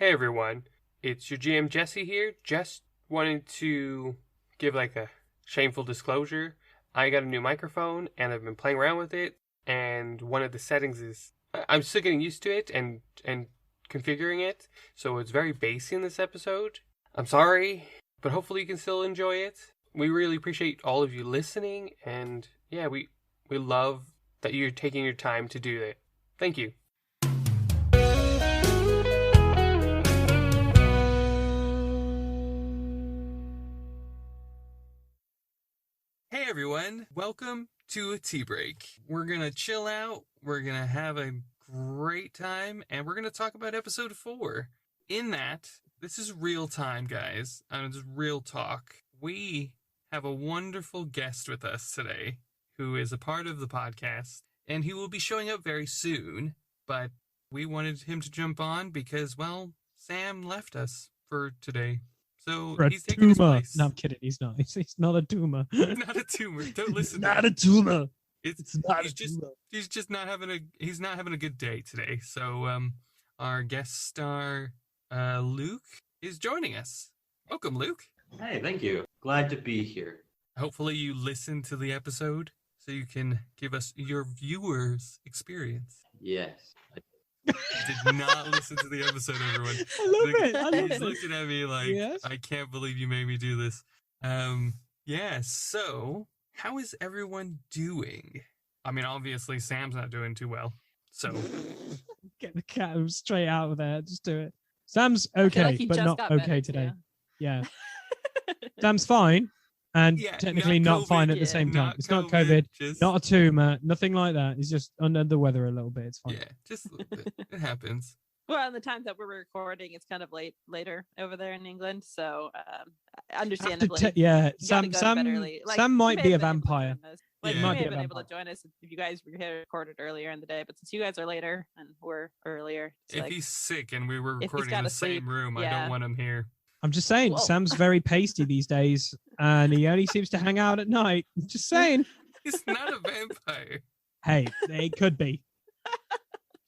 Hey everyone, it's your GM Jesse here. Just wanted to give like a shameful disclosure. I got a new microphone and I've been playing around with it, and one of the settings is I'm still getting used to it and configuring it, so it's very bassy in this episode. I'm sorry, but hopefully you can still enjoy it. We really appreciate all of you listening, and yeah, we love that you're taking your time to do it. Thank you. Hey everyone, welcome to a tea break. We're gonna chill out, we're gonna have a great time, and we're gonna talk about episode 4. In that, this is real time, guys. This is real talk. We have a wonderful guest with us today who is a part of the podcast, and he will be showing up very soon, but we wanted him to jump on because, well, Sam left us for today. So For he's taking his place. No, I'm kidding. He's not. He's not a tumor. He's not a tumor. Don't listen. Not a tumor. It's not a tumor. He's just not having a good day today. So our guest star Luke is joining us. Welcome, Luke. Hey, thank you. Glad to be here. Hopefully you listened to the episode so you can give us your viewers' experience. Yes. Did not listen to the episode, everyone. I love it. He's looking at me like, yes. I can't believe you made me do this. Yeah, so how is everyone doing? I mean, obviously Sam's not doing too well. So get the cat straight out of there. Just do it. Sam's okay, like but not okay today. Yeah. Sam's fine. And technically not fine at the same time. It's not COVID, not a tumor, nothing like that. He's just under the weather a little bit. It's fine. Yeah, just a little bit. It happens. Well, on the time that we're recording, it's kind of later over there in England, so understandably. Sam might be a vampire. Like, you may have been able to join us if you guys were here recorded earlier in the day, but since you guys are later and we're earlier, if he's sick and we were recording in the same room, I don't want him here. I'm just saying, Sam's very pasty these days, and he only seems to hang out at night. Just saying. He's not a vampire. Hey, it could be.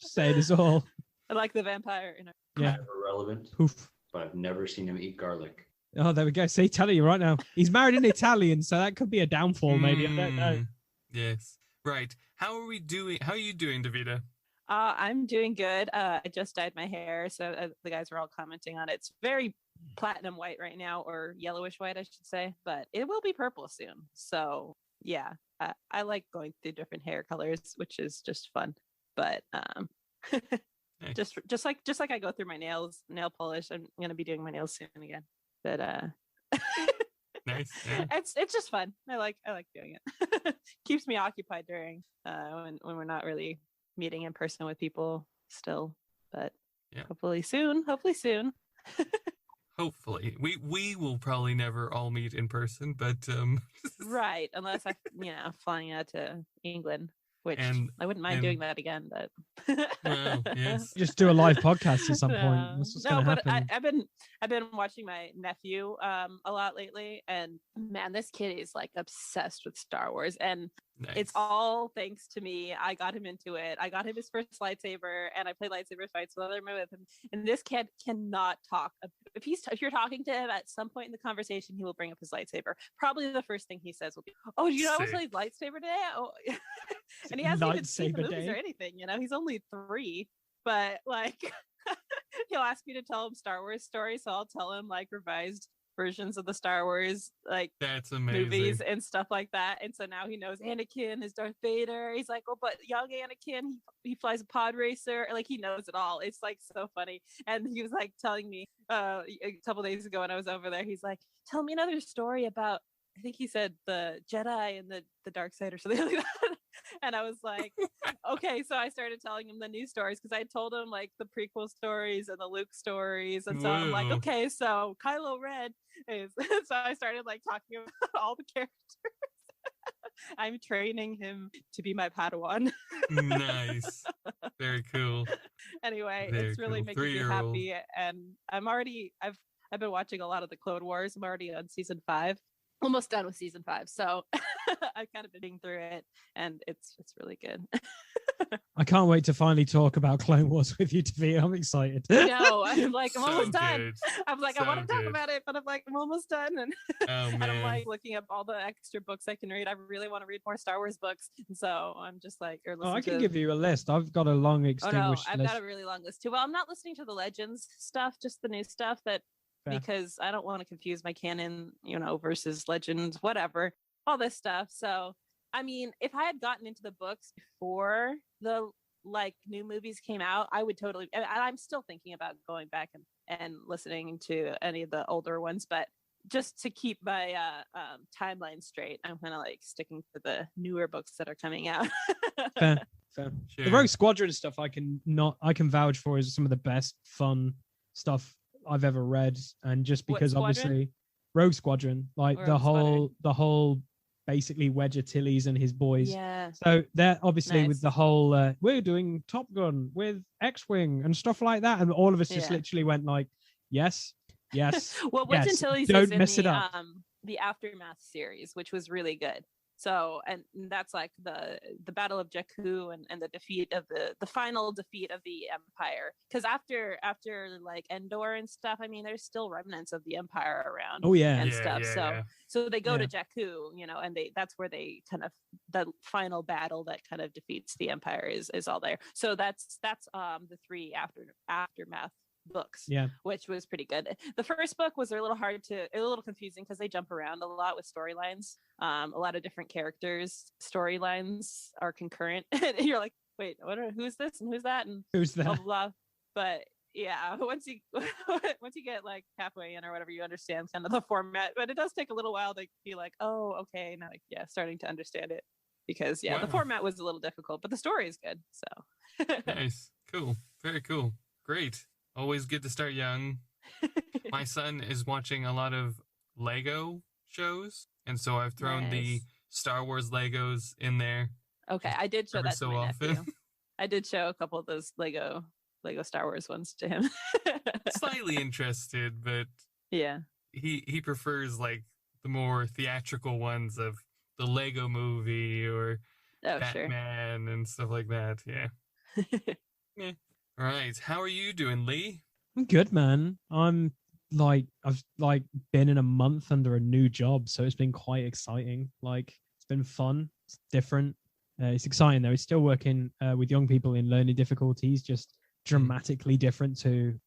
Just saying this all. I like the vampire. Yeah. Irrelevant. Poof. But I've never seen him eat garlic. Oh, there we go. See, telling you right now. He's married an Italian, so that could be a downfall, maybe. I don't know. Yes. Right. How are we doing? How are you doing, Davida? I'm doing good. I just dyed my hair, so the guys were all commenting on it. It's very platinum white right now, or yellowish white, I should say, but it will be purple soon. So yeah, I like going through different hair colors, which is just fun. But nice. just like I go through my nail polish, I'm gonna be doing my nails soon again. But nice. Yeah. It's just fun. I like doing it. Keeps me occupied during when we're not really meeting in person with people still. But yeah. Hopefully soon. Hopefully, we will probably never all meet in person, but right, unless I flying out to England, which I wouldn't mind doing that again. But well, yes, just do a live podcast at some point. That's what's gonna happen. I've been watching my nephew a lot lately, and man, this kid is like obsessed with Star Wars, and nice. It's all thanks to me. I got him into it. I got him his first lightsaber, and I play lightsaber fights with him. And this kid cannot talk. If you're talking to him at some point in the conversation, he will bring up his lightsaber. Probably the first thing he says will be, "Oh, do you know I was playing lightsaber today?" Oh, and he hasn't even seen the movies or anything. He's only 3, but like he'll ask me to tell him Star Wars stories, so I'll tell him like revised versions of the Star Wars that's amazing movies and stuff like that. And so now he knows Anakin is Darth Vader. He's like, oh, but young Anakin, he flies a pod racer. Like, he knows it all. It's like so funny. And he was like telling me a couple days ago when I was over there, he's like, tell me another story about, I think he said the Jedi and the dark side or something like that. And I was like, okay. So I started telling him the new stories because I told him like the prequel stories and the Luke stories. And so I'm like, okay, so Kylo Ren is. So I started like talking about all the characters. I'm training him to be my Padawan. Nice. Very cool. Anyway, it's really making me happy. And I've been watching a lot of the Clone Wars. I'm already on season 5. almost done with season 5, so I've kind of been through it, and it's really good. I can't wait to finally talk about Clone Wars with you, Tavi. I'm excited. No, I'm almost done. Good. I'm like, I want to talk about it, but I'm like, I'm almost done. And, and I'm like looking up all the extra books I can read. I really want to read more Star Wars books. And so I'm just like, I can give you a list. I've got a long extinguished I've list. got a really long list too. Well, I'm not listening to the Legends stuff, just the new stuff because I don't want to confuse my canon, versus Legends, whatever, all this stuff. So, I mean, if I had gotten into the books before the new movies came out, I would totally. And I'm still thinking about going back and listening to any of the older ones, but just to keep my timeline straight, I'm kind of sticking to the newer books that are coming out. Fair. Sure. The Rogue Squadron stuff I can vouch for is some of the best fun stuff I've ever read, and just because obviously Rogue Squadron, the whole basically Wedge Antilles and his boys. Yeah. So they're obviously with the whole we're doing Top Gun with X-Wing and stuff like that, and all of us just literally went yes. Well, Wedge Antilles don't is in mess it up. The Aftermath series, which was really good. So, and that's the Battle of Jakku and the defeat of the final defeat of the Empire. Because after Endor and stuff, I mean, there's still remnants of the Empire around. Oh yeah, and stuff. So they go to Jakku, and that's where they kind of the final battle that kind of defeats the Empire is all there. So that's the 3 Aftermath books, which was pretty good. The first book was a little confusing because they jump around a lot with storylines. A lot of different characters storylines are concurrent. And you're like, wait, who's this and who's that and who's that? Blah, blah, blah. But yeah, once you get halfway in or whatever, you understand kind of the format. But it does take a little while to be like, oh, okay, now starting to understand it, because the format was a little difficult, but the story is good. So nice, cool, very cool, great. Always good to start young. My son is watching a lot of Lego shows, and so I've thrown the Star Wars Legos in there. Okay, I did show that to my nephew. I did show a couple of those Lego Star Wars ones to him. Slightly interested, but he prefers the more theatrical ones of the Lego Movie or Batman and stuff like that. Yeah. All right, how are you doing, Lee? I'm good, man. I've been in a month under a new job, so it's been quite exciting. It's been fun. It's different. It's exciting though. It's still working with young people in learning difficulties, just dramatically different to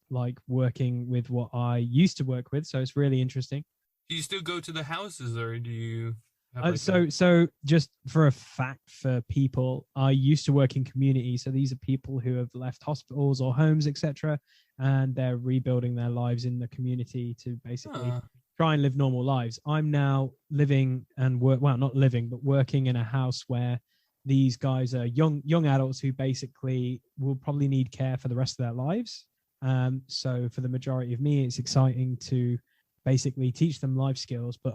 working with what I used to work with. So it's really interesting. Do you still go to the houses, or do you? So just for a fact for people, I used to work in community. So these are people who have left hospitals or homes, etc., and they're rebuilding their lives in the community to basically try and live normal lives. I'm now living and not living, but working in a house where these guys are young adults who basically will probably need care for the rest of their lives. So for the majority of me, it's exciting to basically teach them life skills, but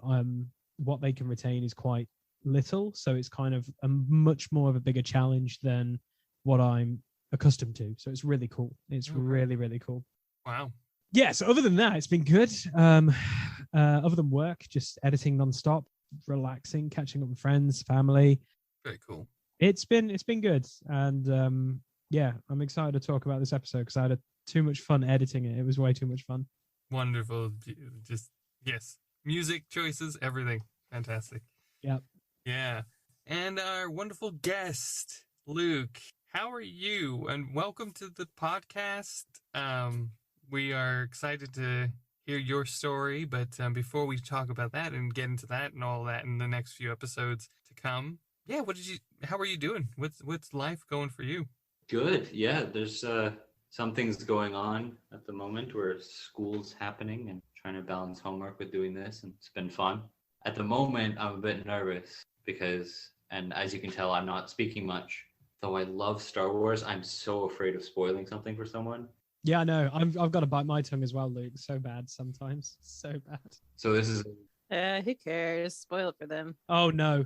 what they can retain is quite little. So it's kind of a much more of a bigger challenge than what I'm accustomed to. So it's really cool. It's really, really cool. Wow. Yeah. So other than that, it's been good. Other than work, just editing nonstop, relaxing, catching up with friends, family. Very cool. It's been good. And I'm excited to talk about this episode because I had too much fun editing it. It was way too much fun. Wonderful. Just, yes. Music choices, everything. Fantastic. Yep. Yeah. And our wonderful guest, Luke. How are you? And welcome to the podcast. We are excited to hear your story, but before we talk about that and get into that and all that in the next few episodes to come, how are you doing? What's life going for you? Good. Yeah, there's some things going on at the moment where school's happening and trying to balance homework with doing this, and it's been fun. At the moment, I'm a bit nervous because, and as you can tell, I'm not speaking much. Though I love Star Wars, I'm so afraid of spoiling something for someone. Yeah, I know. I've got to bite my tongue as well, Luke. So bad sometimes. So bad. So this is... who cares? Spoil it for them. Oh, no.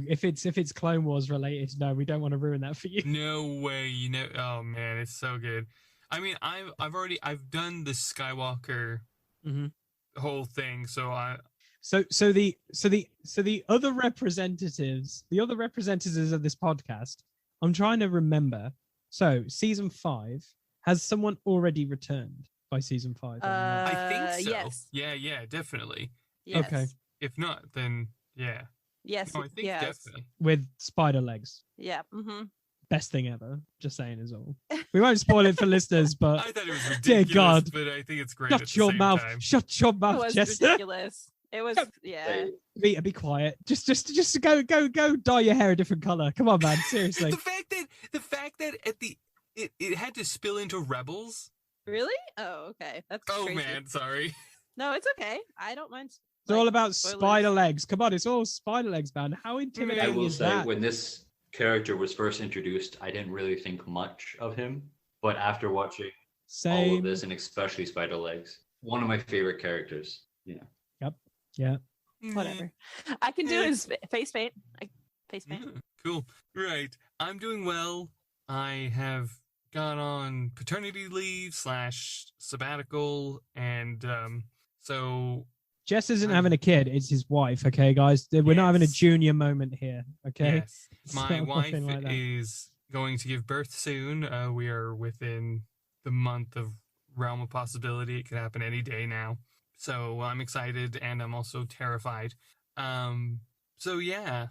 If it's Clone Wars related, no, we don't want to ruin that for you. No way. Oh, man, it's so good. I mean, I've done the Skywalker whole thing, so The other representatives, of this podcast, I'm trying to remember. So season 5, has someone already returned by season 5? I think so. Yes. Yeah, definitely. Yes. Okay. If not, then yeah. Yes. No, I think definitely. With spider legs. Yeah. Mm-hmm. Best thing ever. Just saying as well. We won't spoil it for listeners, but I thought it was dear ridiculous, God. but I think it's great. Shut your mouth. Time. Shut your It mouth, was Jess. ridiculous. It was, yeah. Vita, be quiet. Just go dye your hair a different color. Come on, man. Seriously. the fact that at the it had to spill into Rebels. Really? Oh, okay. That's crazy. Man, sorry. No, it's okay. I don't mind. It's all about spider legs. Come on, it's all spider legs, man. How intimidating I will is say, that? when this character was first introduced, I didn't really think much of him. But after watching all of this, and especially Spider Legs, one of my favorite characters. Yeah. Yep. Yeah. Whatever. I can do his face paint. Cool. Right. I'm doing well. I have gone on paternity leave / sabbatical, and so Jess isn't having a kid, it's his wife, okay, guys? We're not having a junior moment here, okay? Yes. My wife is going to give birth soon. We are within the month of realm of possibility. It could happen any day now. So I'm excited, and I'm also terrified. So yeah,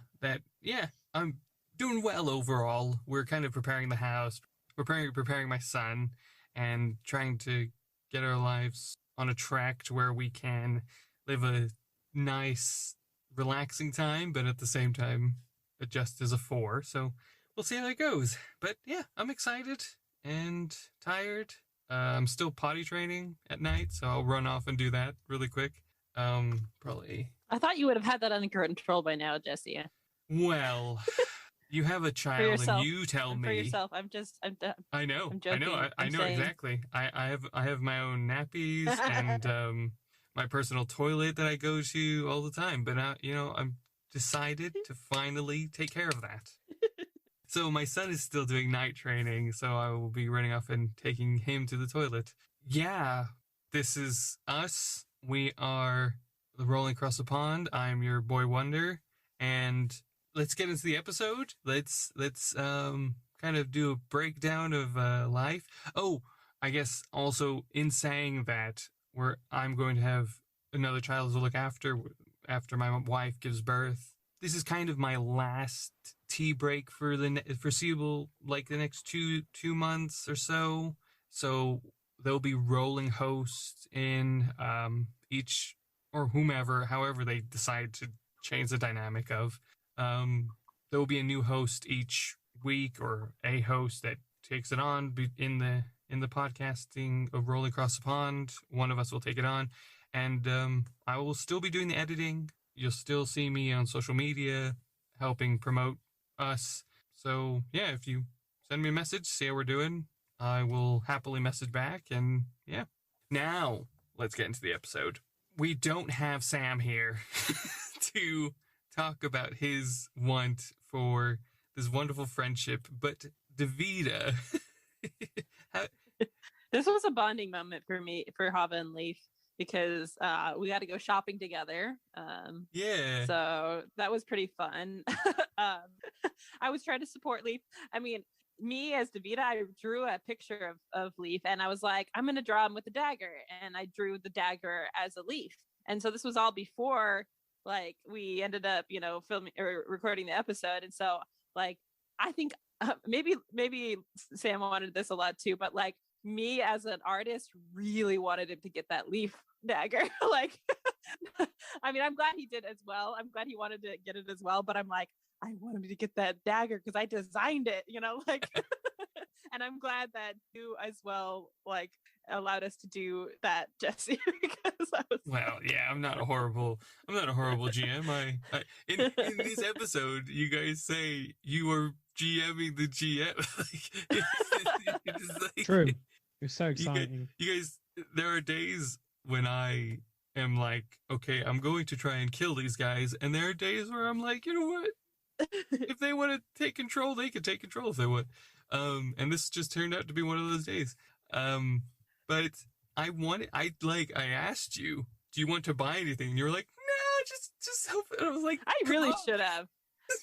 I'm doing well overall. We're kind of preparing the house, preparing my son, and trying to get our lives on a track to where we can live a nice, relaxing time, but at the same time adjust as a 4. So we'll see how that goes. But yeah, I'm excited and tired. I'm still potty training at night, so I'll run off and do that really quick. Probably. I thought you would have had that under control by now, Jesse. Well, you have a child, and you tell me. For yourself, I know. I'm joking. I know exactly. I have my own nappies and my personal toilet that I go to all the time. But I'm decided to finally take care of that. So my son is still doing night training, so I will be running off and taking him to the toilet. Yeah, this is us. We are rolling across the pond. I'm your boy Wonder, and let's get into the episode. Let's kind of do a breakdown of life. Oh, I guess also in saying that I'm going to have another child to look after my wife gives birth. This is kind of my last tea break for the foreseeable, like the next two months or so. So there'll be rolling hosts in each, or whomever, however they decide to change the dynamic of. There will be a new host each week, or a host that takes it on in the podcasting of Rolling Across the Pond. One of us will take it on, and I will still be doing the editing. You'll still see me on social media helping promote us. So yeah, if you send me a message, see how we're doing, I will happily message back. And yeah, now let's get into the episode. We don't have Sam here to talk about his want for this wonderful friendship, but Davida. This was a bonding moment for me, for Hava and Leaf, because we got to go shopping together. Yeah. So that was pretty fun. I was trying to support Leaf. I mean, me as Davida, I drew a picture of Leaf, and I was like, I'm going to draw him with a dagger. And I drew the dagger as a leaf. And so this was all before, like, we ended up, filming or recording the episode. And so, like, I think maybe Sam wanted this a lot too, but like, me as an artist really wanted him to get that leaf dagger. Like, I mean, I'm glad he did as well. I'm glad he wanted to get it as well, but I'm like, I want him to get that dagger because I designed it, like, and I'm glad that you as well, like, allowed us to do that, Jesse, because I was I'm not a horrible GM. In this episode, you guys say you are GMing the GM. It's like, true. It's so exciting. You guys, there are days when I am like, okay, I'm going to try and kill these guys, and there are days where I'm like, you know what? If they want to take control, they can take control if they want. And this just turned out to be one of those days. But I asked you, do you want to buy anything? And you were like, nah, just so. I was like, I really should have.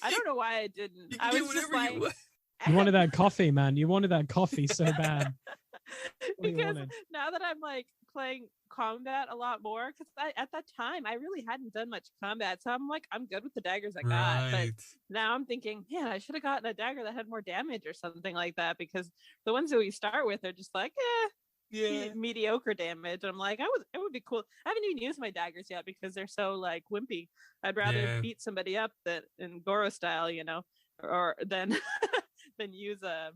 I don't know why I didn't. You I can was do just whatever like, you want. You wanted that coffee, man. You wanted that coffee so bad. Because now that I'm like playing combat a lot more, because at that time I really hadn't done much combat, so I'm like, I'm good with the daggers I got. But now I'm thinking, man, I should have gotten a dagger that had more damage or something like that, because the ones that we start with are just like, mediocre damage. And I'm like, it would be cool. I haven't even used my daggers yet because they're so like wimpy. I'd rather beat somebody up that in Goro style, or than use a.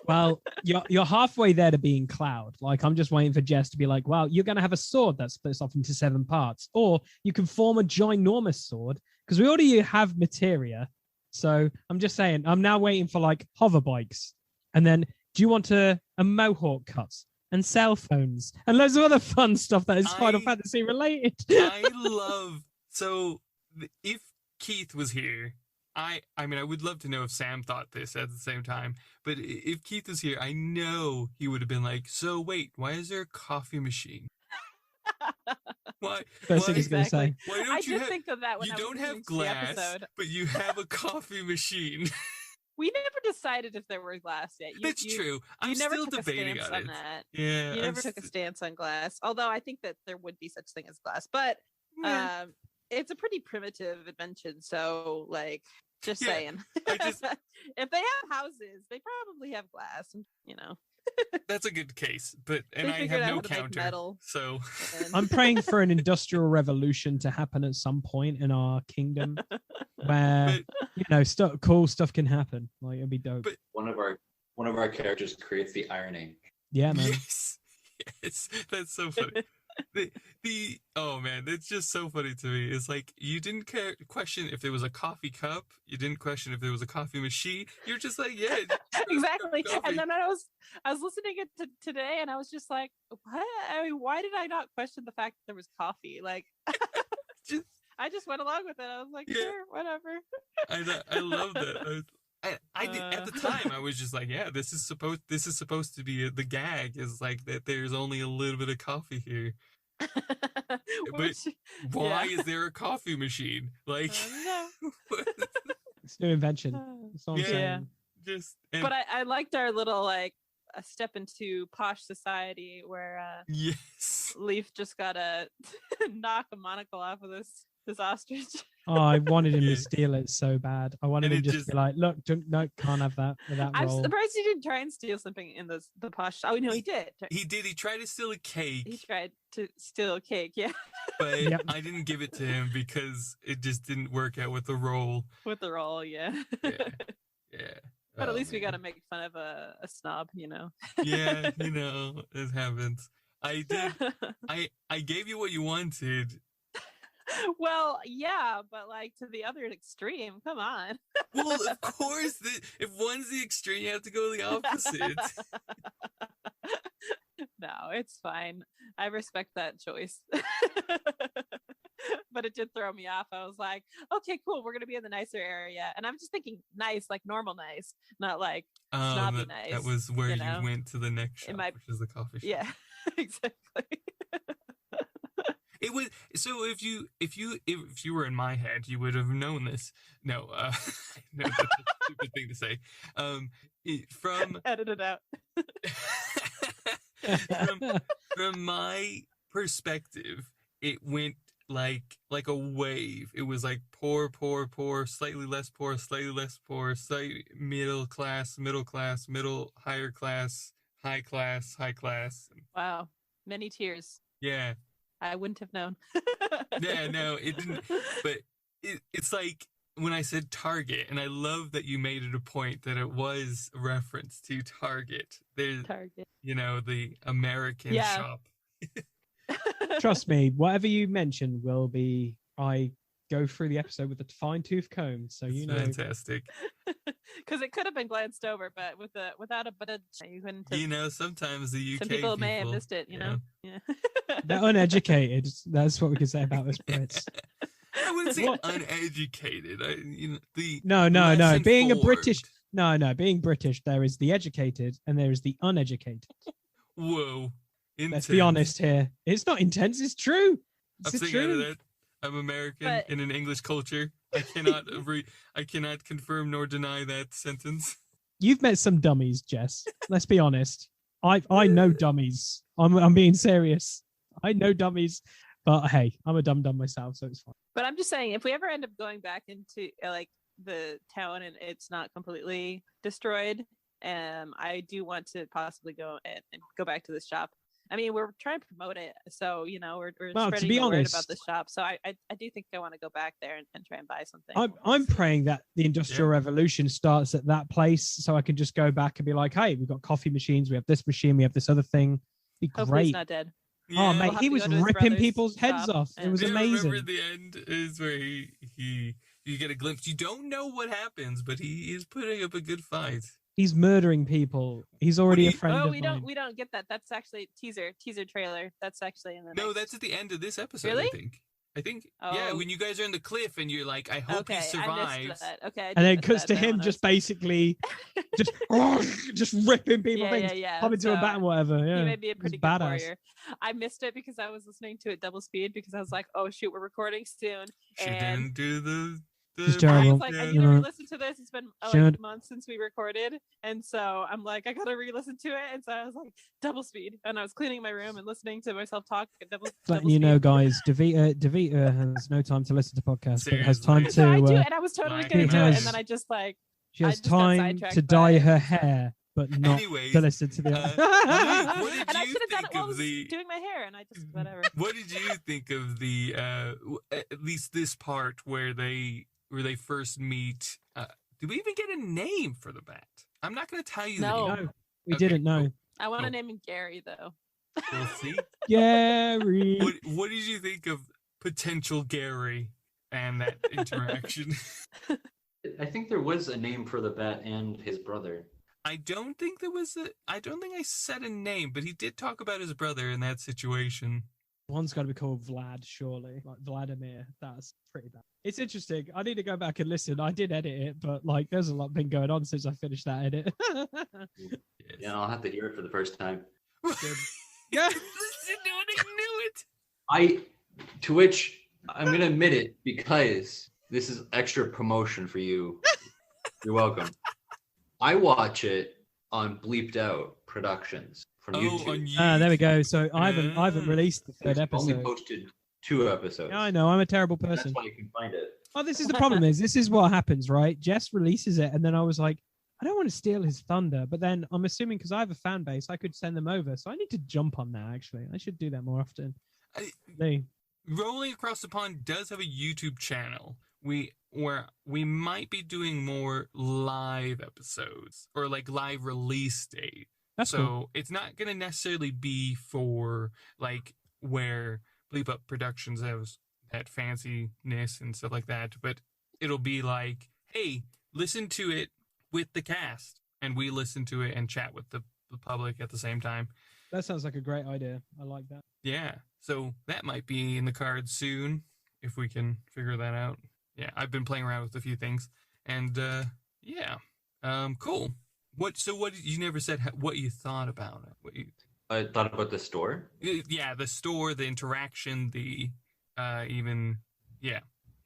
Well, you're halfway there to being Cloud. Like, I'm just waiting for Jess to be like, well, you're going to have a sword that splits off into 7 parts, or you can form a ginormous sword, because we already have materia. So I'm just saying, I'm now waiting for like hover bikes, and then do you want a mohawk cuts and cell phones and loads of other fun stuff that is Final Fantasy related? So if Keith was here, I mean, I would love to know if Sam thought this at the same time, but if Keith was here, I know he would have been like, so wait, why is there a coffee machine? Why? First thing he's going to say. Why don't I did think of that when you I was don't have the glass, episode. but you have a coffee machine. We never decided if there were glass yet. That's true. I'm still debating on it. That. Yeah, you never took a stance on glass, although I think that there would be such thing as glass, but it's a pretty primitive invention. So, like, just saying, if they have houses, they probably have glass. That's a good case, and I have no counter. So I'm praying for an industrial revolution to happen at some point in our kingdom, where cool stuff can happen. Like, it'd be dope. But one of our characters creates the ironing. Yeah, man. Yes, that's so funny. Oh man, that's just so funny to me. It's like, you didn't question if there was a coffee cup, you didn't question if there was a coffee machine. You're just like, yeah, exactly. And then I was listening to today, and I was just like, what? I mean, why did I not question the fact that there was coffee? Like, I just went along with it. I was like, sure, whatever. I love that. I did, at the time, I was just like, yeah, this is supposed to be the gag, is like that there's only a little bit of coffee here. But why is there a coffee machine? Like, it's new invention. That's all I'm saying. But I liked our little like a step into posh society where Leaf just gotta knock a monocle off of this ostrich. Oh, I wanted him to steal it so bad. I wanted him just to be like, look, no, can't have that with that I'm roll. surprised he didn't try and steal something in the posh. Oh, no, he did. He did. He tried to steal a cake. He tried to steal a cake, But I didn't give it to him because it just didn't work out with the roll. Yeah. But at least we got to make fun of a snob, Yeah, it happens. I did. I gave you what you wanted. Well, yeah, but like to the other extreme. Come on. Well, of course, if one's the extreme, you have to go the opposite. No, it's fine. I respect that choice. But it did throw me off. I was like, okay, cool. We're going to be in the nicer area. And I'm just thinking nice, like normal nice, not like snobby nice. That was where you went to the next shop, which is the coffee shop. Yeah, exactly. It was so. If you were in my head, you would have known this. No, no, that's a stupid thing to say. Edit it out. from my perspective, it went like a wave. It was like poor, slightly less poor, slightly middle class, higher class, high class. Wow, many tiers. Yeah. I wouldn't have known. Yeah, no, it didn't. But it's like when I said Target, and I love that you made it a point that it was a reference to Target. There's Target. The American shop. Trust me, whatever you mention will be. I go through the episode with a fine-tooth comb, so you know. Fantastic. Because it could have been glanced over, but without a but you couldn't have, sometimes the UK some people may have missed it, Yeah. They're uneducated. That's what we can say about us Brits. I wouldn't say uneducated. No. Being British, there is the educated and there is the uneducated. Whoa. Intense. Let's be honest here. It's not intense, it's true. I'm I'm American But- in an English culture. I cannot confirm nor deny that sentence. You've met some dummies, Jess. Let's be honest. I know dummies. I'm being serious. I know dummies, but hey, I'm a dumb myself, so it's fine. But I'm just saying, if we ever end up going back into like the town and it's not completely destroyed, I do want to possibly go and go back to this shop. I mean, we're trying to promote it, so we're spreading the word about the shop. So I do think I want to go back there and try and buy something. I'm praying that the Industrial Revolution starts at that place, so I can just go back and be like, hey, we've got coffee machines, we have this machine, we have this other thing. Be Hopefully great. he's not dead. Yeah. Oh mate, he was ripping people's heads off. It was amazing. Remember the end is where you get a glimpse. You don't know what happens, but he is putting up a good fight. He's murdering people. He's already a friend of mine. We don't get that. That's actually teaser trailer. That's actually in the No, that's at the end of this episode. Really? I think yeah, when you guys are in the cliff and you're like, I hope he survives. Okay. And then it cuts to him just basically just ripping people things, pop into a bat and whatever. Yeah, he may be a pretty good warrior. I missed it because I was listening to it double speed because I was like, oh shoot, we're recording soon. She didn't do the It's terrible. I was like, I need to re-listen to this. It's been like months since we recorded, and so I'm like, I gotta re-listen to it. And so I was like, double speed, and I was cleaning my room and listening to myself talk at double letting you know, guys, Davita has no time to listen to podcasts, but has time to. No, I do, and I was totally gonna do it, and then I just like. She has time to dye her hair, but not to listen to the. What did and I you should have done it think while I of was the? doing my hair, and I just whatever. What did you think of the? At least this part where they first meet. Did we even get a name for the bat? I'm not going to tell you. No, we didn't know. I want to name him Gary though. We'll see. Gary. What did you think of potential Gary and that interaction? I think there was a name for the bat and his brother. I don't think I said a name, but he did talk about his brother in that situation. One's got to be called Vlad, surely. Like Vladimir. That's pretty bad. It's interesting. I need to go back and listen. I did edit it, but like there's a lot been going on since I finished that edit. Yeah, I'll have to hear it for the first time. Yeah. To which I'm going to admit it because this is extra promotion for you. You're welcome. I watch it on Bleeped Out Productions from YouTube. On YouTube. There we go. So I haven't released the third episode. I've only posted 2 episodes. Yeah, I know. I'm a terrible person. That's why you can find it. Oh, this is the problem. This is what happens, right? Jess releases it, and then I was like, I don't want to steal his thunder, but then I'm assuming because I have a fan base, I could send them over. So I need to jump on that. Actually, I should do that more often. Rolling Across the Pond does have a YouTube channel. Where we might be doing more live episodes or like live release date. That's so cool. It's not going to necessarily be for like where Bleep Up Productions has that fanciness and stuff like that, but it'll be like, hey, listen to it with the cast, and we listen to it and chat with the public at the same time. That sounds like a great idea. I like that. Yeah, so that might be in the cards soon if we can figure that out. Yeah, I've been playing around with a few things, and cool. You never said what you thought about it. I thought about the store. Yeah, the store, the interaction,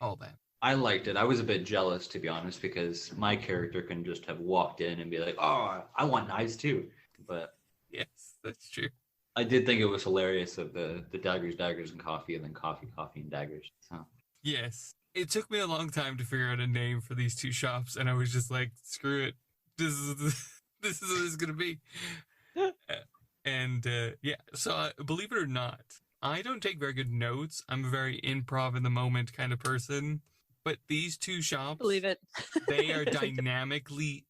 all that. I liked it. I was a bit jealous, to be honest, because my character can just have walked in and be like, "Oh, I want knives too." But yes, that's true. I did think it was hilarious of the daggers, and coffee, and then coffee, and daggers. So. Yes. It took me a long time to figure out a name for these 2 shops, and I was just like, screw it. This is what it's going to be. So believe it or not, I don't take very good notes. I'm a very improv in the moment kind of person. But these 2 shops, believe it. they are dynamically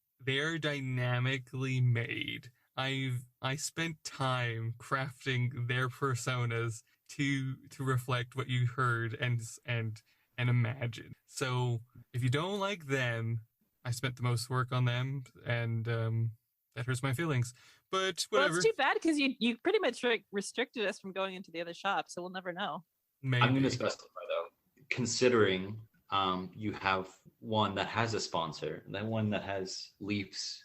made. I spent time crafting their personas to reflect what you heard and imagine. So if you don't like them, I spent the most work on them, and that hurts my feelings. But whatever. Well, it's too bad because you pretty much restricted us from going into the other shop, so we'll never know. Maybe. I'm going to specify though, considering you have one that has a sponsor, and then one that has Leaf's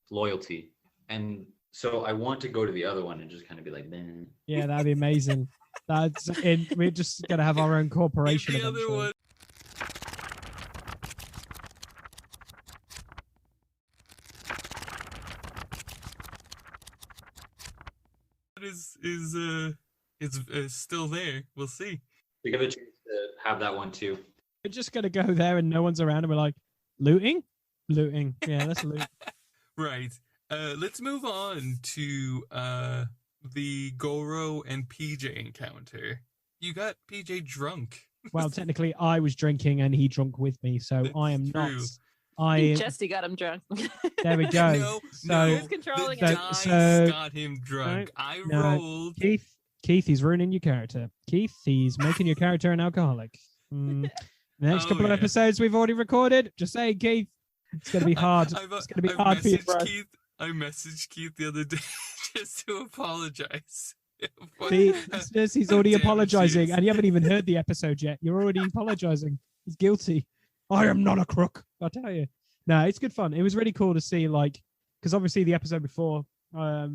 loyalty, and so I want to go to the other one and just kind of be like, man. Yeah, that'd be amazing. That's in. We're just gonna have our own corporation. The other one. Is still there. We'll see. We give a chance to have that one too. We're just gonna go there and no one's around, and we're like, looting. Yeah, let's loot. Right. Let's move on to the Goro and PJ encounter. You got PJ drunk. Well, technically, I was drinking and he drunk with me, so I am true. not. Jesse got him drunk. There we go. No, Who's controlling the it? dice got him drunk. I rolled. Keith, he's ruining your character. Keith, he's making your character an alcoholic. The next couple of episodes we've already recorded. Just saying, Keith, it's going to be hard. It's going to be hard for you, bro. I messaged Keith the other day just to apologize. See, he's already apologizing, and you haven't even heard the episode yet. You're already apologizing. He's guilty. I am not a crook, I tell you. No, it's good fun. It was really cool to see, like, because obviously the episode before, I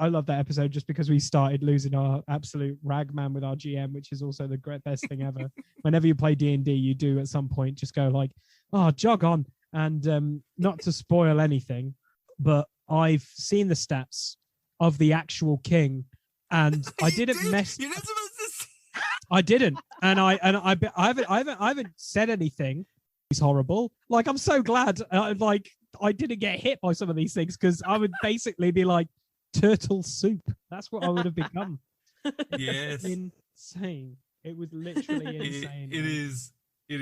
love that episode just because we started losing our absolute ragman with our GM, which is also the best thing ever. Whenever you play D&D, you do at some point just go like, oh, jog on. And not to spoil anything, but I've seen the stats of the actual king, and I didn't mess. You're not supposed to see. I didn't, and I haven't said anything. He's horrible. Like, I'm so glad. I didn't get hit by some of these things, because I would basically be like turtle soup. That's what I would have become. Yes. Insane. It was literally insane. It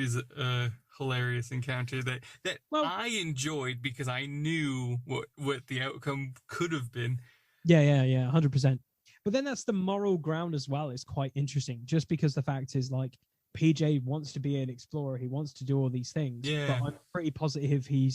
is a hilarious encounter that I enjoyed because I knew what the outcome could have been. Yeah, 100%. But then that's the moral ground as well. It's quite interesting, just because the fact is, like, PJ wants to be an explorer. He wants to do all these things. Yeah. But I'm pretty positive he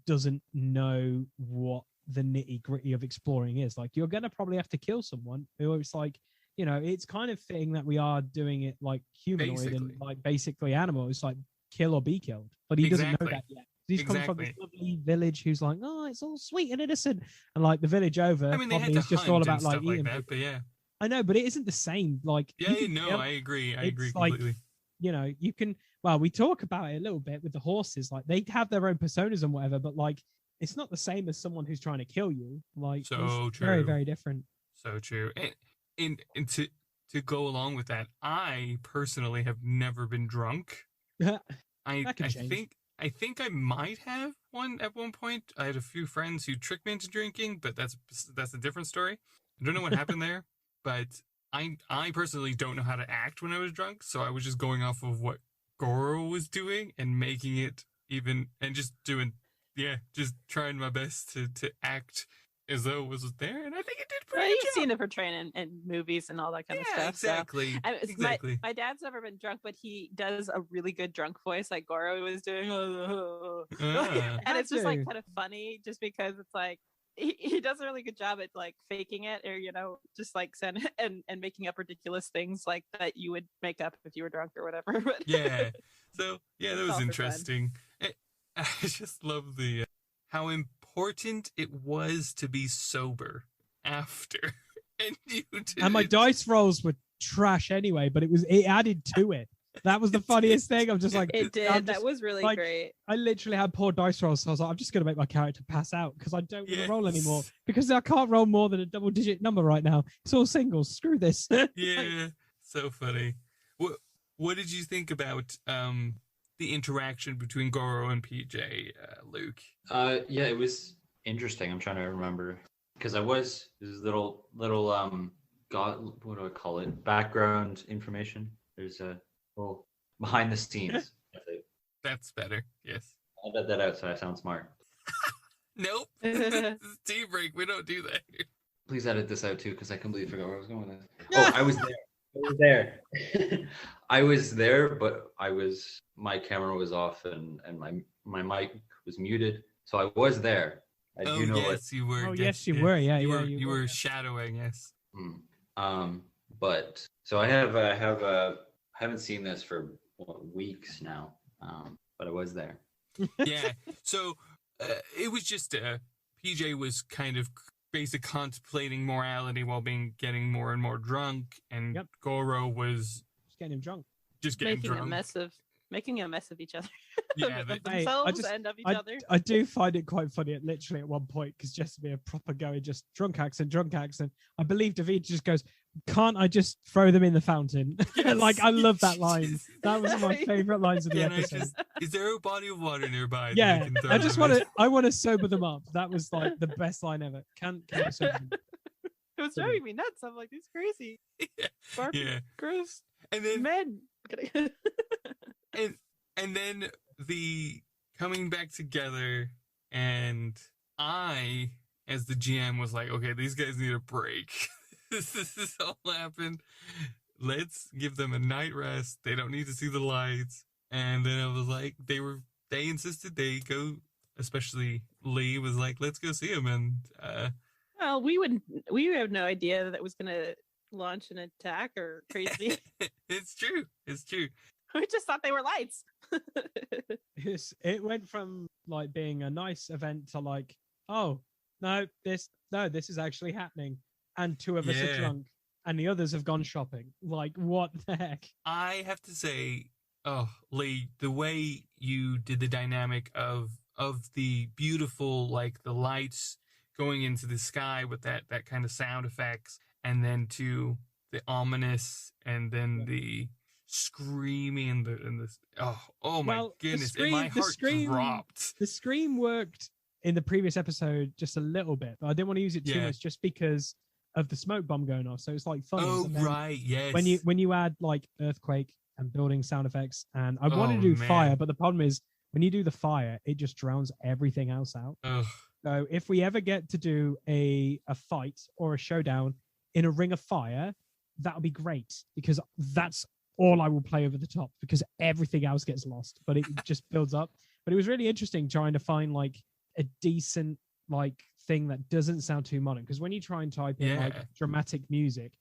doesn't know what the nitty gritty of exploring is. Like, you're going to probably have to kill someone. It's like, you know, it's kind of fitting that we are doing it like humanoid and like basically animal. It's like kill or be killed. But he doesn't know that yet. He's come from this lovely village who's like, oh, it's all sweet and innocent. And like the village over, I mean, they had to just all about like eating eating. That, but yeah. I know, but it isn't the same. Like, I agree. I agree completely. Like, you know, you can, well, we talk about it a little bit with the horses. Like, they have their own personas and whatever, but like, it's not the same as someone who's trying to kill you. Like, so it's true. Very, very different. So true. And to go along with that, I personally have never been drunk. I think I might have one at one point. I had a few friends who tricked me into drinking, but that's a different story. I don't know what happened there, but I personally don't know how to act when I was drunk, so I was just going off of what Goro was doing and making it even, and just trying my best to act as though it was there, and I think it did pretty good. You've seen it portrayed in movies and all that kind of stuff. Exactly. So. Exactly. My dad's never been drunk, but he does a really good drunk voice, like Goro was doing. And it's just like kind of funny, just because it's like he does a really good job at like faking it, or, you know, just like and making up ridiculous things like that you would make up if you were drunk or whatever. Yeah. So yeah, that was interesting. I just love the how important it was to be sober after, and you did. And my dice rolls were trash anyway, but it added to it. That was the funniest thing. I'm just like, it did. That was really great. I literally had poor dice rolls, so I was like, I'm just gonna make my character pass out because I don't want to roll anymore, because I can't roll more than a double-digit number right now. It's all singles. Screw this. Yeah, so funny. What did you think about the interaction between Goro and PJ, Luke? Yeah, it was interesting. I'm trying to remember, because this little what do I call it? Background information. There's a behind the scenes. That's better. Yes. I'll bet that out so I sound smart. Nope. This is tea break. We don't do that here. Please edit this out too, because I completely forgot where I was going with this. Oh, I was there. I was there, but my camera was off and my mic was muted, so I was there. I do know yes, you were. Oh, yes, you were. Yeah, you were shadowing. Yes. But so I haven't seen this for weeks now. But I was there. Yeah. So it was just PJ was kind of basically contemplating morality while getting more and more drunk, and Goro was just getting him drunk, just getting making drunk. making a mess of each other. Yeah, of themselves and of each other. I do find it quite funny literally at one point, because just to be a proper going, just drunk accent. I believe David just goes, "Can't I just throw them in the fountain?" Yes. Like, I love that line. That was my favorite lines of the episode. Is there a body of water nearby? Yeah, I want to sober them up. That was like the best line ever. Can I sober them? It was driving me nuts. I'm like, it's crazy. Yeah. Gross. And then men. and then the coming back together, and I, as the GM, was like, okay, these guys need a break. This has all happened. Let's give them a night rest. They don't need to see the lights. And then I was like, they insisted they go, especially Lee was like, let's go see him. And well, we have no idea that was gonna launch an attack or crazy. It's true. We just thought they were lights. Yes, it went from like being a nice event to like, oh no, this is actually happening, and two of us are drunk, and the others have gone shopping. Like, what the heck? I have to say, Lee, the way you did the dynamic of the beautiful, like the lights going into the sky with that kind of sound effects, and then to the ominous, and then the screaming and the my goodness, and my heart dropped. The scream worked in the previous episode just a little bit, but I didn't want to use it too much just because of the smoke bomb going off. So it's like funny. Oh right, yes. When you add like earthquake and building sound effects, and I wanted to do fire, but the problem is when you do the fire, it just drowns everything else out. Ugh. So if we ever get to do a fight or a showdown in a ring of fire, that'll be great, because that's all I will play over the top, because everything else gets lost, but it just builds up. But it was really interesting trying to find like a decent like thing that doesn't sound too modern, because when you try and type in like dramatic music,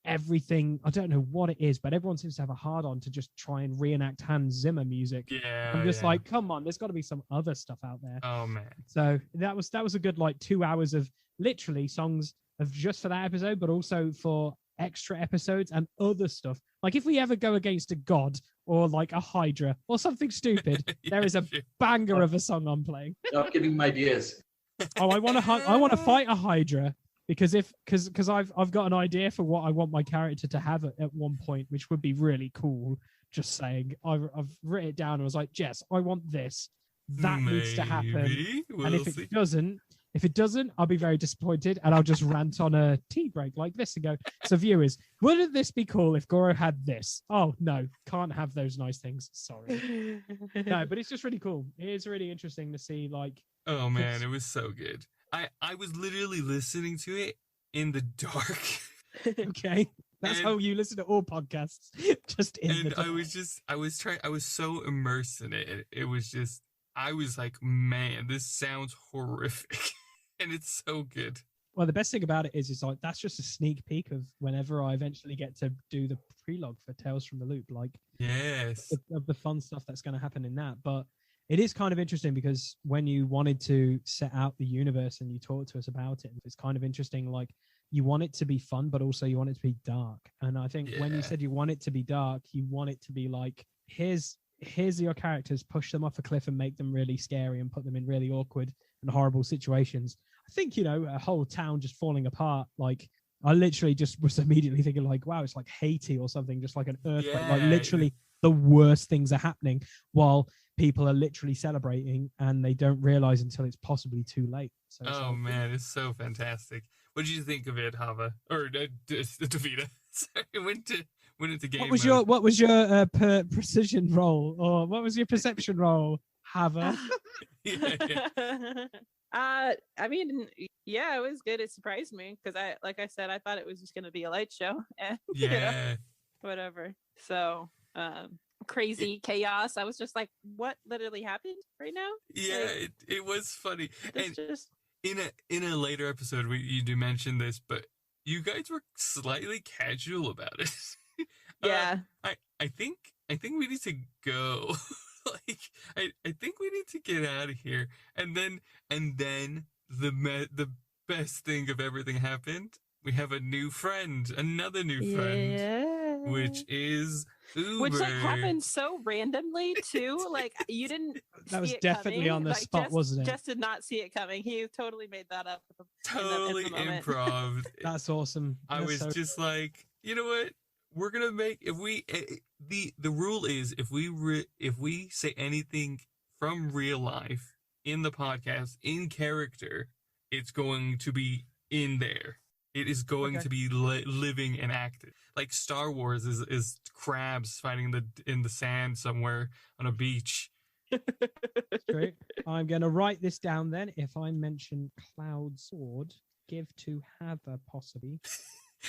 everything, I don't know what it is, but everyone seems to have a hard on to just try and reenact Hans Zimmer music. I'm just like, come on, there's got to be some other stuff out there. Oh man. So that was a good like 2 hours of literally songs of just for that episode, but also for extra episodes and other stuff. Like if we ever go against a god or like a hydra or something stupid, there is a banger of a song I'm playing. Stop giving me ideas. Oh, I want to fight a hydra, because I've got an idea for what I want my character to have at one point, which would be really cool. Just saying, I've written it down and was like, Jess, I want this. That needs to happen. And if it doesn't, I'll be very disappointed, and I'll just rant on a tea break like this and go, so viewers, wouldn't this be cool if Goro had this? Oh no, can't have those nice things. Sorry. No, but it's just really cool. It is really interesting to see like. Oh man, it was so good. I was literally listening to it in the dark. Okay. That's how you listen to all podcasts. Just in the dark. I was so immersed in it. It was just, I was like, man, this sounds horrific. And it's so good. Well, the best thing about it is like, that's just a sneak peek of whenever I eventually get to do the prelogue for Tales from the Loop. Like, yes, of the fun stuff that's going to happen in that. But it is kind of interesting, because when you wanted to set out the universe and you talked to us about it, it's kind of interesting. Like, you want it to be fun, but also you want it to be dark. And I think when you said you want it to be dark, you want it to be like, here's your characters, push them off a cliff and make them really scary and put them in really awkward and horrible situations. I think, a whole town just falling apart. Like, I literally just was immediately thinking like, wow, it's like Haiti or something, just like an earthquake. Like literally the worst things are happening while people are literally celebrating, and they don't realize until it's possibly too late. So man, it's so fantastic. What did you think of it, Hava? Or Davida? Sorry, went into game. What was your precision roll, or what was your perception roll, Hava? I mean, it was good. It surprised me, because like I said, I thought it was just going to be a light show, and whatever. So crazy chaos. I was just like, what literally happened right now? It was funny. And just in a later episode, you do mention this, but you guys were slightly casual about it. I think we need to go. Like, I think we need to get out of here. And then the best thing of everything happened. We have a new friend, another new friend, which is Uber. Which like happened so randomly too. Like you didn't. That was see it definitely coming. on the like, spot, wasn't it? Jess did not see it coming. He totally made that up. Totally in the improv. That's awesome. I was just like, you know what? We're gonna make the rule is if we say anything from real life in the podcast in character, it's going to be in there. It is going to be living and active. Like Star Wars is crabs fighting in the sand somewhere on a beach. Great. I'm going to write this down then. If I mention Cloud Sword, give to have a possibly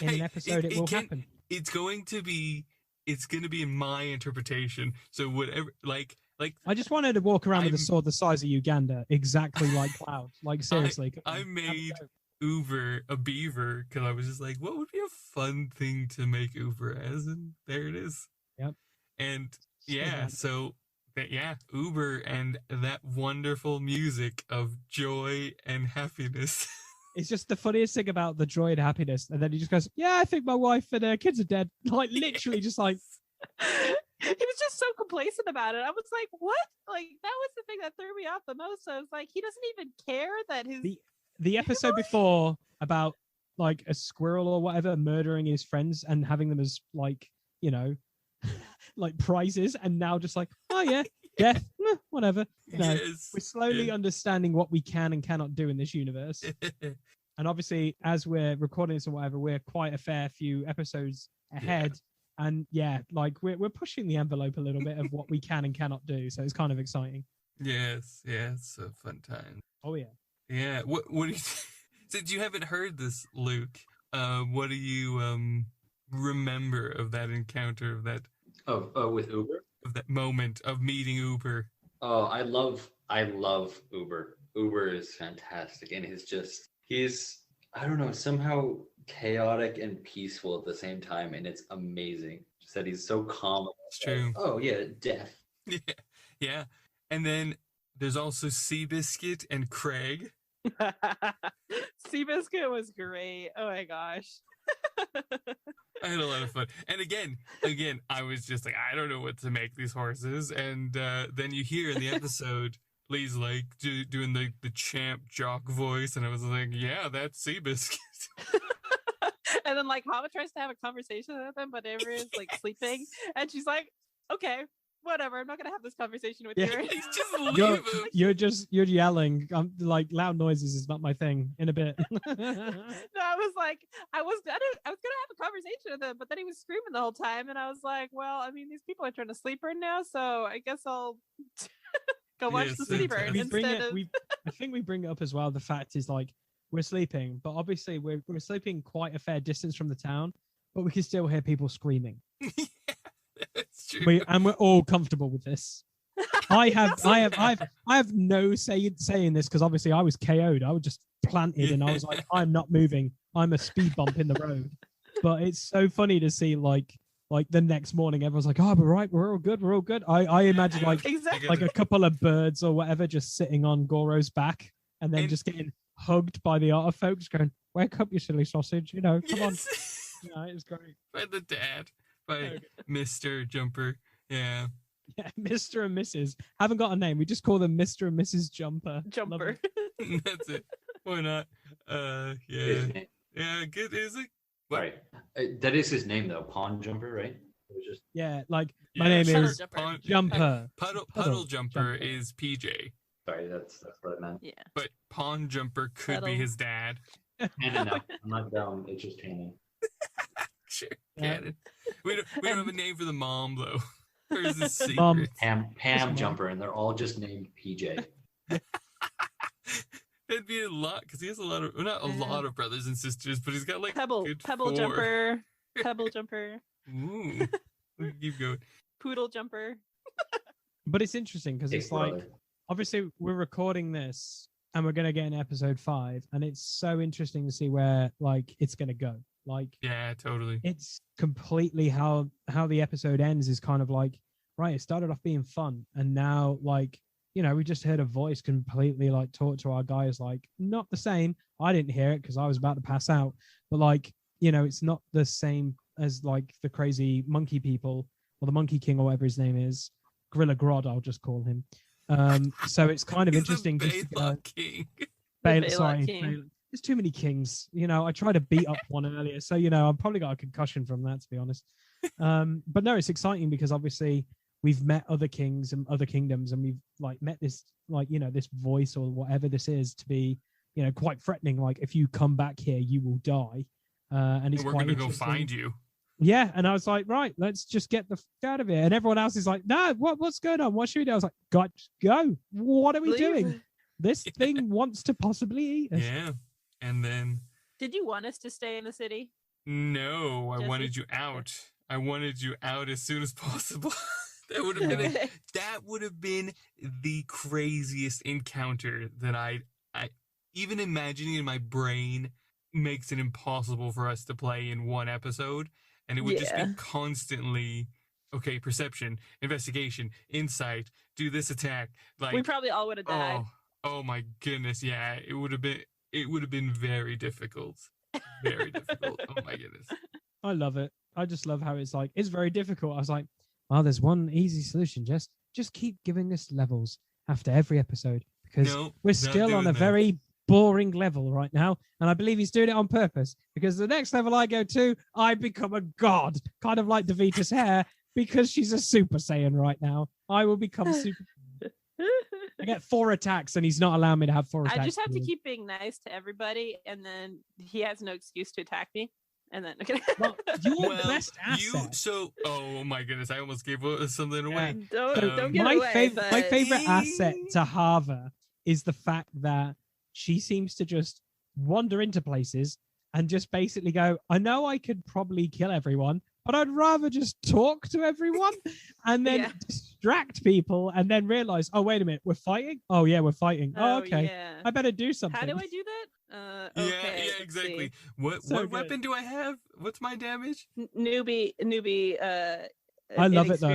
in an episode, it will happen. It's going to be in my interpretation. So whatever, like I just wanted to walk around with a sword the size of Uganda, exactly like Cloud. Like seriously, I made Uber a beaver because I was just like, what would be a fun thing to make Uber as? And there it is. Yep. And Uber and that wonderful music of joy and happiness. It's just the funniest thing about the joy and happiness. And then he just goes, yeah, I think my wife and kids are dead. Like literally just like. He was just so complacent about it. I was like, what? Like that was the thing that threw me off the most. I was like, he doesn't even care that his the episode before about like a squirrel or whatever murdering his friends and having them as like, you know, like prizes, and now just like, oh yeah, death, whatever. No, yes. We're slowly understanding what we can and cannot do in this universe. And obviously, as we're recording this or whatever, we're quite a fair few episodes ahead. Yeah. And yeah, like we're pushing the envelope a little bit of what we can and cannot do. So it's kind of exciting. Yes, it's a fun time. Oh yeah. Yeah. What do you since you haven't heard this, Luke, what do you remember of that encounter, of that with Uber? Of that moment of meeting Uber? Oh, I love Uber. Uber is fantastic, and he's I don't know, somehow chaotic and peaceful at the same time, and it's amazing. Just that he's so calm. It's true. Oh yeah, death. Yeah. And then there's also Seabiscuit and Craig. Seabiscuit was great. Oh my gosh. I had a lot of fun. And again, I was just like, I don't know what to make these horses. And then you hear in the episode, Lee's like doing the champ jock voice. And I was like, yeah, that's Seabiscuit. And then like Mama tries to have a conversation with him, but everyone's like sleeping. And she's like, okay, whatever. I'm not gonna have this conversation with you. You're yelling. I'm like, loud noises is not my thing. In a bit. No, I was like, I was gonna have a conversation with him, but then he was screaming the whole time, and I was like, well, I mean, these people are trying to sleep right now, so I guess I'll go watch the sleeper instead of. I think we bring it up as well. The fact is like we're sleeping, but obviously we're sleeping quite a fair distance from the town, but we can still hear people screaming. That's true. We're all comfortable with this. I have no say in this because obviously I was KO'd. I was just planted and I was like, I'm not moving. I'm a speed bump in the road. But it's so funny to see like the next morning everyone's like, oh, we're right, we're all good. I imagine like a couple of birds or whatever just sitting on Goro's back and then just getting hugged by the other folks going, wake up, you silly sausage, come on. Yeah, it's great. By the dad. By Mr. Jumper. Yeah, Mr. and Mrs. Haven't got a name. We just call them Mr. and Mrs. Jumper. That's it. Why not? Yeah. Yeah, good. Is it? What? Right. That is his name, though. Pond Jumper, right? It was just... Yeah, like, my name is Jumper. Puddle Jumper is PJ. Sorry, that's what I meant. Yeah. But Pond Jumper could be his dad. Hannah, no. I'm not down. It's just Hannah. Sure. Yeah. We don't have a name for the mom, though. Or is this secret? Mom. Pam Jumper, and they're all just named PJ. That'd be a lot, because he has a lot of, well, not a lot of brothers and sisters, but he's got like Pebble Jumper. Pebble Jumper. Ooh. We can keep going. Poodle Jumper. But it's interesting, because it's like, obviously we're recording this, and we're going to get in episode 5, and it's so interesting to see where, like, it's going to go. Like, yeah, totally. It's completely how the episode ends is kind of like, right, it started off being fun, and now, like, we just heard a voice completely like talk to our guys, like not the same. I didn't hear it because I was about to pass out, but like, it's not the same as like the crazy monkey people or the Monkey King or whatever his name is, Gorilla Grodd, I'll just call him. So it's kind of interesting. King. Sorry, King. There's too many kings. I tried to beat up one earlier, so I've probably got a concussion from that, to be honest. But no, it's exciting because obviously we've met other kings and other kingdoms, and we've like met this this voice or whatever this is to be quite threatening. Like, if you come back here, you will die. And it's we're quite gonna go find you. Yeah, and I was like, right, let's just get the f out of here. And everyone else is like, no, what's going on? What should we do? I was like, God, go. What are we doing? This thing wants to possibly eat us. Yeah, and then. Did you want us to stay in the city? No, I wanted you out. I wanted you out as soon as possible. That would have been the craziest encounter that I even imagining in my brain makes it impossible for us to play in one episode. And it would just be constantly, okay, perception, investigation, insight, do this attack. Like, we probably all would have died. Oh my goodness, yeah. It would have been very difficult. Very difficult. Oh my goodness. I love it. I just love how it's like, it's very difficult. I was like, well, there's one easy solution. Just keep giving us levels after every episode, because we're still on a very boring level right now, and I believe he's doing it on purpose, because the next level I go to, I become a god, kind of like Davita's hair, because she's a Super Saiyan right now. I will become Super. I get 4 attacks, and he's not allowing me to have 4 attacks. I just have to keep being nice to everybody, and then he has no excuse to attack me. And then your best asset. Oh my goodness, I almost gave something away. Don't get away. My favorite asset to Hava is the fact that she seems to just wander into places and just basically go, I know I could probably kill everyone, but I'd rather just talk to everyone and then distract people and then realize, oh, wait a minute, we're fighting? Oh, yeah, we're fighting. Oh, okay. Yeah. I better do something. How do I do that? Okay, yeah, exactly. What weapon do I have? What's my damage? Newbie. I love it though.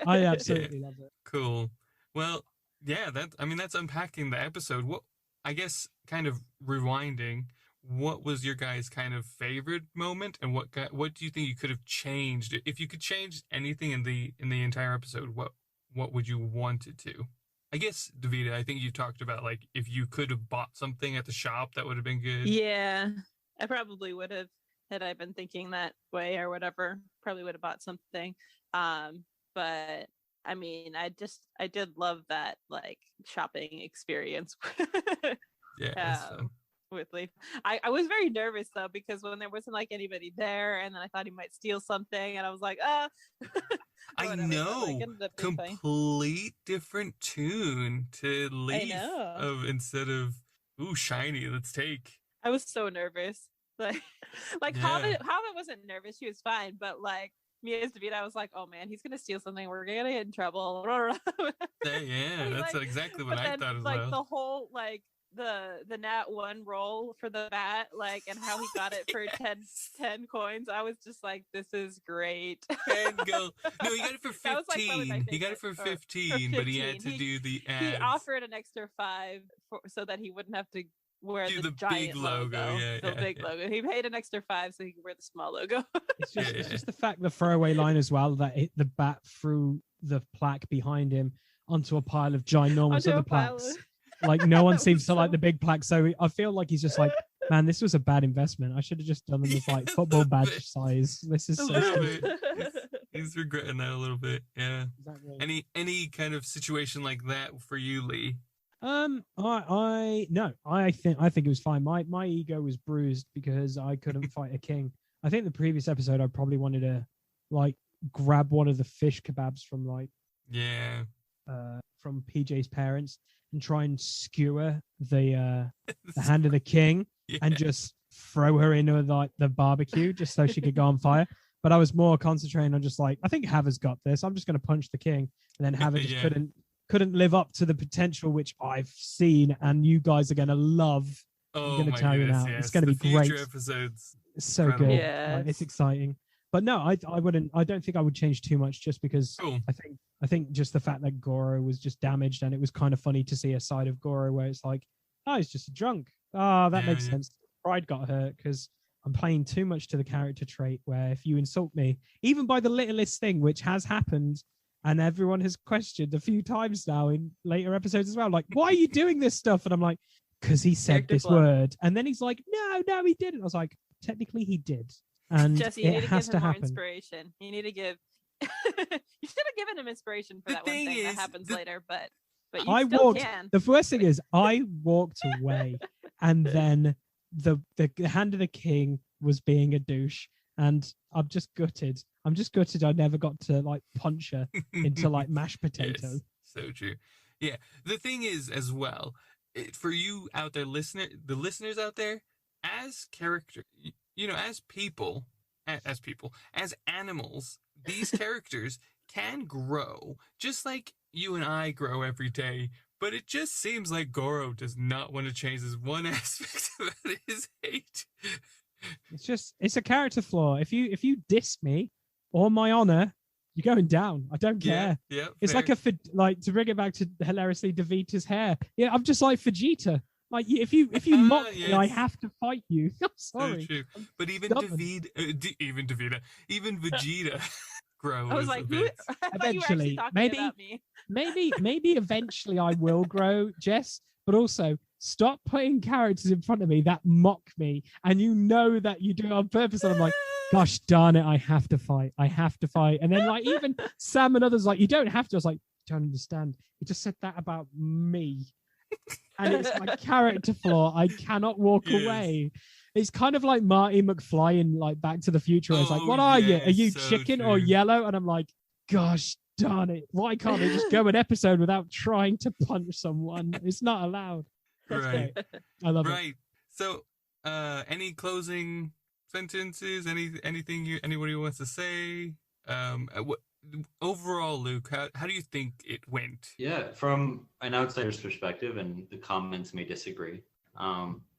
I absolutely love it. Cool. Well, yeah. That's unpacking the episode. What I guess, kind of rewinding. What was your guys' kind of favorite moment, and what do you think you could have changed if you could change anything in the entire episode? What would you want it to? I guess, Davida, I think you talked about, like, if you could have bought something at the shop, that would have been good. Yeah, I probably would have, had I been thinking that way or whatever. Probably would have bought something. But I mean, I did love that, like, shopping experience. With Leaf. I was very nervous though, because when there wasn't like anybody there, and then I thought he might steal something, and I was like, I know, complete different tune to Leaf instead of shiny. Let's take. I was so nervous. Like Hava wasn't nervous. She was fine, but like me as Davida, I was like, oh man, he's gonna steal something. We're gonna get in trouble. That's exactly what I thought as well. Like the whole the nat 1 roll for the bat, like, and how he got it for 10 coins. I was just like, this is great. And go. No, he got it for 15. He got it for 15, but he had to do the ads. He offered an extra 5 so that he wouldn't have to wear the giant big logo. Big logo. He paid an extra 5 so he could wear the small logo. It's just the fact, the throwaway line as well, that the bat threw the plaque behind him onto a pile of ginormous other plaques. Like, no one seems to like the big plaque, so I feel like he's just like, man, this was a bad investment. I should have just done them with like football badge size. This is so stupid. He's regretting that a little bit. Yeah. Exactly. Any kind of situation like that for you, Lee? I think it was fine. My ego was bruised because I couldn't fight a king. I think the previous episode I probably wanted to like grab one of the fish kebabs from from PJ's parents and try and skewer the hand of the king and just throw her into like the barbecue just so she could go on fire. But I was more concentrating on just like, I think Hava's got this. I'm just going to punch the king, and then Hava just couldn't live up to the potential which I've seen, and you guys are going to love. I'm going to tell you now. It's going to be great. Episodes. It's so good. Yeah, it's exciting. But no, I don't think I would change too much, just because I think I think just the fact that Goro was just damaged, and it was kind of funny to see a side of Goro where it's like, oh, he's just a drunk. Oh, that makes sense. Pride got hurt because I'm playing too much to the character trait where if you insult me, even by the littlest thing, which has happened, and everyone has questioned a few times now in later episodes as well, like, why are you doing this stuff? And I'm like, because he said this word. And then he's like, no, he didn't. I was like, technically he did. And Jesse, you it need to has give to him more happen. Inspiration. You need to give. You should have given him inspiration for that one thing that happens later, but you still can. The first thing is I walked away, and then the hand of the king was being a douche, and I'm just gutted. I never got to like punch her into like mashed potato. Yes, so true. Yeah, the thing is as well, for you out there, the listeners out there, as character, as people, as animals, these characters can grow just like you and I grow every day. But it just seems like Goro does not want to change this one aspect about his hate. It's a character flaw. If you diss me or my honor, you're going down. I don't care. Yeah, it's fair. like to bring it back to hilariously Davita's hair. Yeah, I'm just like Vegeta. Like if you mock me, I have to fight you. I'm sorry. So true. But even Vegeta grows. I was like, eventually, maybe eventually I will grow, Jess. But also, stop putting characters in front of me that mock me, and you know that you do it on purpose. And I'm like, gosh darn it, I have to fight. And then like even Sam and others like, you don't have to. I was like, don't understand. He just said that about me. And it's my character flaw. I cannot walk away. It's kind of like Marty McFly in like Back to the Future. It's like, what are you? Are you so chicken or yellow? And I'm like, gosh darn it. Why can't I just go an episode without trying to punch someone? It's not allowed. Right. I love it. Right. So any closing sentences? Anything anybody wants to say? Overall, Luke, how do you think it went? Yeah, from an outsider's perspective, and the comments may disagree,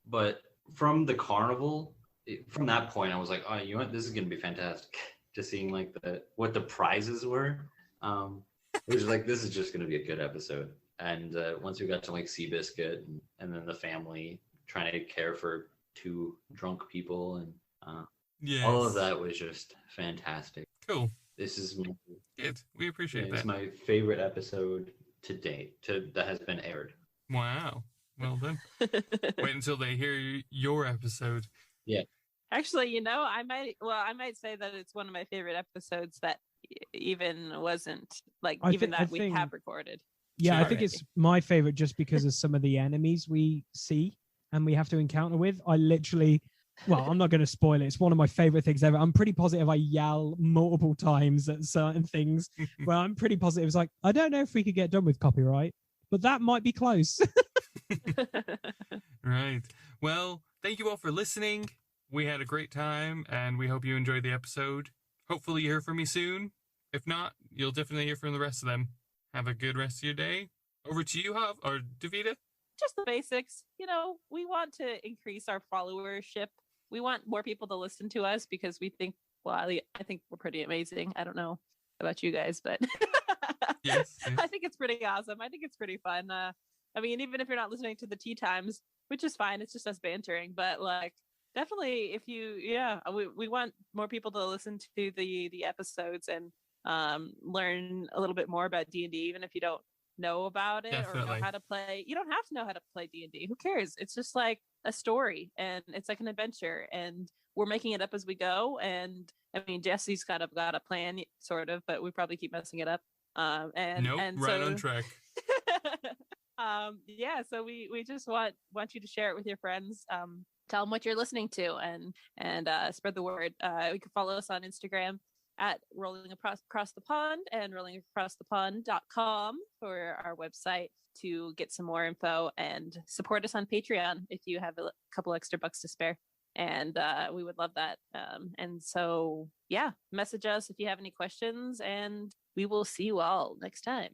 but from the carnival, from that point, I was like, oh, you know what? This is going to be fantastic. Just seeing like what the prizes were. It was like, this is just going to be a good episode. And once we got to like Seabiscuit and then the family trying to care for two drunk people and all of that was just fantastic. Cool. This is good. We appreciate that. It's my favorite episode to date that has been aired. Wow. Well done. Wait until they hear your episode. Yeah. Actually, I might say that it's one of my favorite episodes that even wasn't like we have recorded. Yeah, sure. I think it's my favorite just because of some of the enemies we see and we have to encounter with. I literally, I'm not going to spoil it. It's one of my favorite things ever. I'm pretty positive I yell multiple times at certain things where I'm pretty positive. It's like, I don't know if we could get done with copyright, but that might be close. Right. Well, thank you all for listening. We had a great time and we hope you enjoyed the episode. Hopefully you hear from me soon. If not, you'll definitely hear from the rest of them. Have a good rest of your day. Over to you, Hav, or Davida. Just the basics. We want to increase our followership. We want more people to listen to us because we think, I think we're pretty amazing. I don't know about you guys, but yes. I think it's pretty awesome. I think it's pretty fun. Even if you're not listening to the tea times, which is fine, it's just us bantering, but like, definitely if we want more people to listen to the episodes and learn a little bit more about D&D, even if you don't know about it or know how to play. You don't have to know how to play D&D. Who cares? It's just like a story and it's like an adventure and we're making it up as we go. And Jesse's got a plan sort of, but we probably keep messing it up. On track. So we just want you to share it with your friends. Tell them what you're listening to and spread the word. You can follow us on Instagram at Rolling Across the Pond and rollingacrossthepond.com for our website to get some more info and support us on Patreon if you have a couple extra bucks to spare. And we would love that. Message us if you have any questions and we will see you all next time.